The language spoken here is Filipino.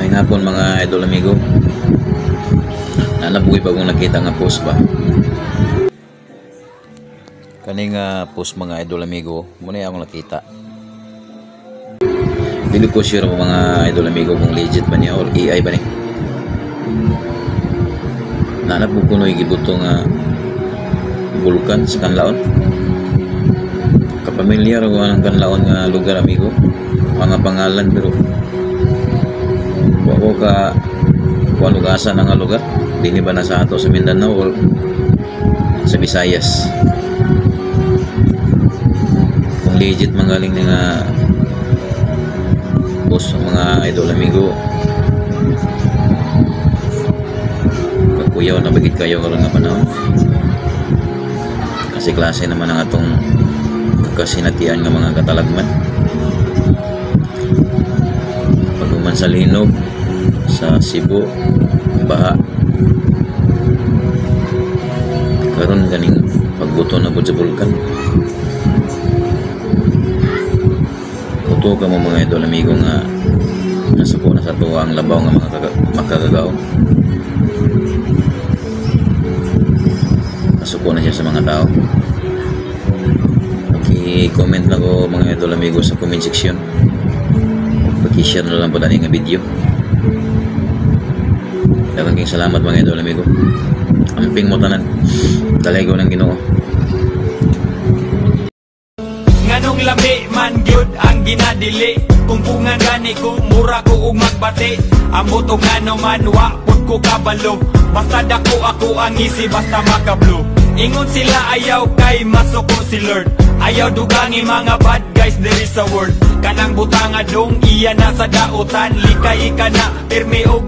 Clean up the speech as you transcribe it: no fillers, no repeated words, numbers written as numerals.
May hapon mga idol amigo. Nanabuhi bagong nakita nga post ba. Kani nga post mga idol amigo, muna akong nakita. Dili ko sure mga idol amigo kung legit ba niya or AI ba ni. Nanapog ko no'y gibuto nga bulkan sa Kanlaon. Kapamilyar ko ang Kanlaon nga lugar amigo. Mga pangalan pero wako ka kung lugasan nga lugar. Dini ba na sa ato sa Mindanao or sa Visayas. Kung legit magaling nga boss mga idol amigo, kakuyaw na bagit kayo karon nga panahon. Kasi klase naman ang atong kasinatian nga mga katalagman. Pagkuman sa Linog, sa Cebu, baha. Karon ganing pagbuto na pud sa bulkan. Buto ka mo mga idol amigo nga nasuko na sa tuwa ang labaw nga mga makagagaon. Nasuko na siya sa mga tao. Paki-comment lang ko mga idol amigo sa comment section. Paki-share na lang po dani nga video. Daghang salamat mga idol amigo. Amping mo tanan. Dalay ko ng Ginoo. Nganong labi man gyud ang ginadili. Kung pungan gani ko mura ko ug magbati. Ambot og ngano man wa pud ko kabalo. Basta dako ako ang isi basta makablo. Ingon sila ayaw kay masuko si Lord. Ayaw dugangi mga bad guys there is a word. Kanang butanga dong iya na sa dautan. Likay ka na pirmi og